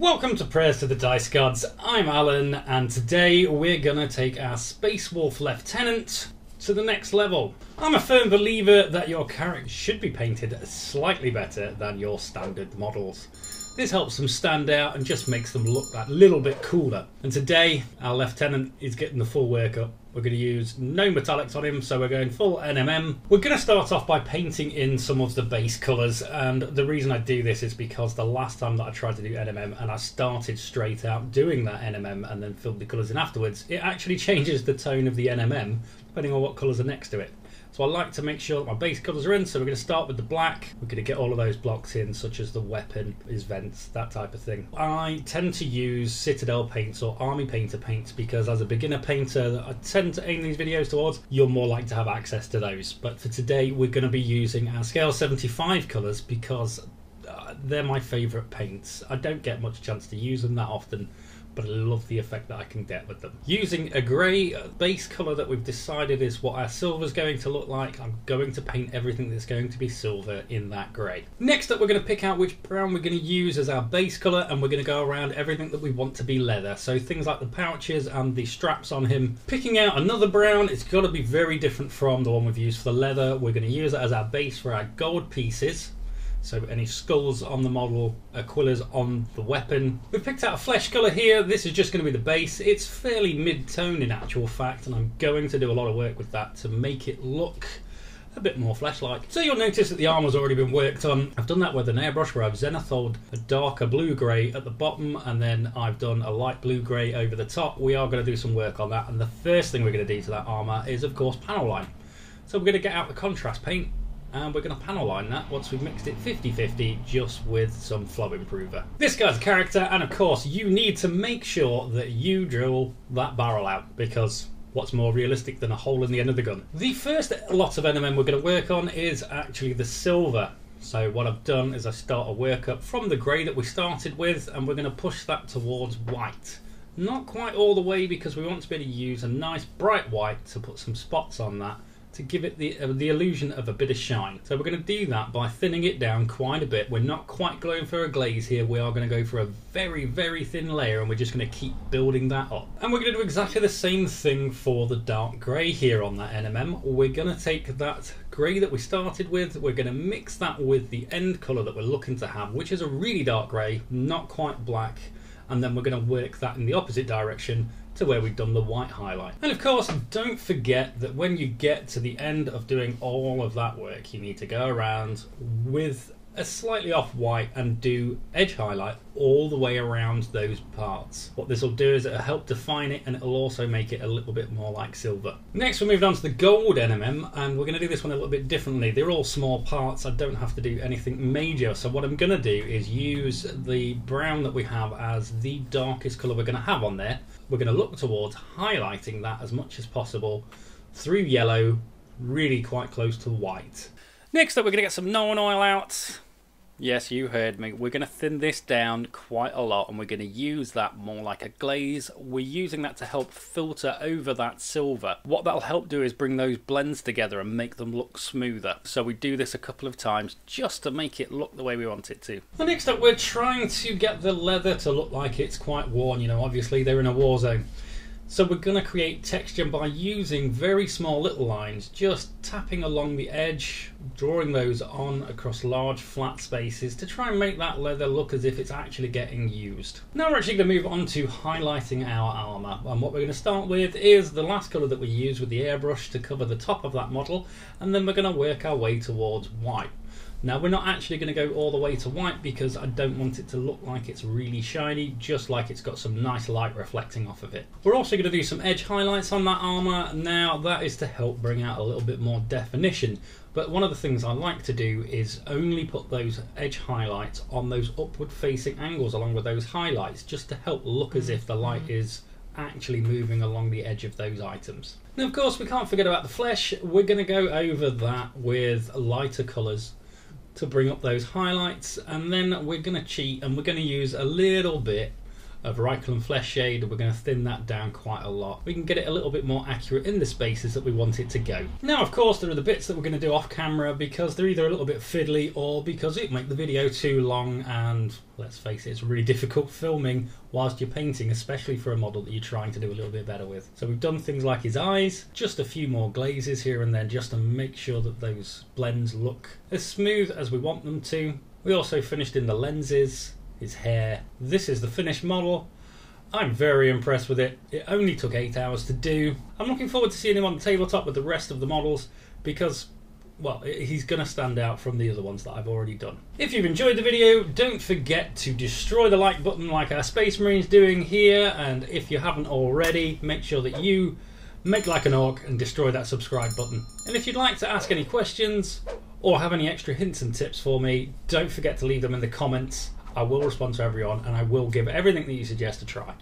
Welcome to Prayers to the Dice Gods. I'm Alan, and today we're gonna take our Space Wolf Lieutenant to the next level. I'm a firm believer that your character should be painted slightly better than your standard models. This helps them stand out and just makes them look that little bit cooler. And today, our Lieutenant is getting the full workup. We're going to use no metallics on him, so we're going full NMM. We're going to start off by painting in some of the base colours, and the reason I do this is because the last time that I tried to do NMM and I started straight out doing that NMM and then filled the colours in afterwards, it actually changes the tone of the NMM depending on what colours are next to it. So I like to make sure that my base colours are in, so we're going to start with the black. We're going to get all of those blocks in, such as the weapon, his vents, that type of thing. I tend to use Citadel paints or Army Painter paints because as a beginner painter that I tend to aim these videos towards, you're more likely to have access to those. But for today, we're going to be using our Scale 75 colours because they're my favourite paints. I don't get much chance to use them that often, but I love the effect that I can get with them. Using a grey base colour that we've decided is what our silver's going to look like, I'm going to paint everything that's going to be silver in that grey. Next up, we're going to pick out which brown we're going to use as our base colour, and we're going to go around everything that we want to be leather. So things like the pouches and the straps on him. Picking out another brown, it's got to be very different from the one we've used for the leather. We're going to use it as our base for our gold pieces. So any skulls on the model, Aquila's on the weapon. We've picked out a flesh colour here. This is just going to be the base. It's fairly mid-tone in actual fact, and I'm going to do a lot of work with that to make it look a bit more flesh-like. So you'll notice that the armour's already been worked on. I've done that with an airbrush where I've zenithal a darker blue-grey at the bottom, and then I've done a light blue-grey over the top. We are going to do some work on that, and the first thing we're going to do to that armour is, of course, panel line. So we're going to get out the contrast paint, and we're going to panel line that once we've mixed it 50-50 just with some flow improver. This guy's a character, and of course you need to make sure that you drill that barrel out, because what's more realistic than a hole in the end of the gun? The first lot of NMM we're going to work on is actually the silver. So what I've done is I start a workup from the grey that we started with, and we're going to push that towards white. Not quite all the way, because we want to be able to use a nice bright white to put some spots on that, to give it the illusion of a bit of shine. So we're going to do that by thinning it down quite a bit. We're not quite going for a glaze here. We are going to go for a very, very thin layer, and we're just going to keep building that up. And we're going to do exactly the same thing for the dark grey here on that NMM. We're going to take that grey that we started with, we're going to mix that with the end colour that we're looking to have, which is a really dark grey, not quite black, and then we're going to work that in the opposite direction to where we've done the white highlight. And of course, don't forget that when you get to the end of doing all of that work, you need to go around with a slightly off white and do edge highlight all the way around those parts. What this will do is it'll help define it, and it'll also make it a little bit more like silver. Next, we're moving on to the gold NMM, and we're going to do this one a little bit differently. They're all small parts. I don't have to do anything major. So what I'm going to do is use the brown that we have as the darkest colour we're going to have on there. We're going to look towards highlighting that as much as possible through yellow, really quite close to white. Next up, we're going to get some Nuln Oil out. Yes, you heard me. We're going to thin this down quite a lot, and we're going to use that more like a glaze. We're using that to help filter over that silver. What that'll help do is bring those blends together and make them look smoother. So we do this a couple of times just to make it look the way we want it to. Well, next up, we're trying to get the leather to look like it's quite worn. You know, obviously they're in a war zone. So we're going to create texture by using very small little lines, just tapping along the edge, drawing those on across large flat spaces to try and make that leather look as if it's actually getting used. Now we're actually going to move on to highlighting our armour, and what we're going to start with is the last colour that we use with the airbrush to cover the top of that model, and then we're going to work our way towards white. Now we're not actually going to go all the way to white because I don't want it to look like it's really shiny, just like it's got some nice light reflecting off of it. We're also going to do some edge highlights on that armour. Now that is to help bring out a little bit more definition, but one of the things I like to do is only put those edge highlights on those upward facing angles along with those highlights, just to help look as if the light is actually moving along the edge of those items. Now of course we can't forget about the flesh. We're going to go over that with lighter colours to bring up those highlights, and then we're going to cheat and we're going to use a little bit of Reichel and Flesh Shade, we're going to thin that down quite a lot. We can get it a little bit more accurate in the spaces that we want it to go. Now, of course, there are the bits that we're going to do off camera because they're either a little bit fiddly or because it make the video too long, and let's face it, it's really difficult filming whilst you're painting, especially for a model that you're trying to do a little bit better with. So we've done things like his eyes, just a few more glazes here and there just to make sure that those blends look as smooth as we want them to. We also finished in the lenses, his hair. This is the finished model. I'm very impressed with it. It only took 8 hours to do. I'm looking forward to seeing him on the tabletop with the rest of the models because, well, he's going to stand out from the other ones that I've already done. If you've enjoyed the video, don't forget to destroy the like button like our Space Marine's doing here, and if you haven't already, make sure that you make like an orc and destroy that subscribe button. And if you'd like to ask any questions or have any extra hints and tips for me, don't forget to leave them in the comments. I will respond to everyone and I will give everything that you suggest a try.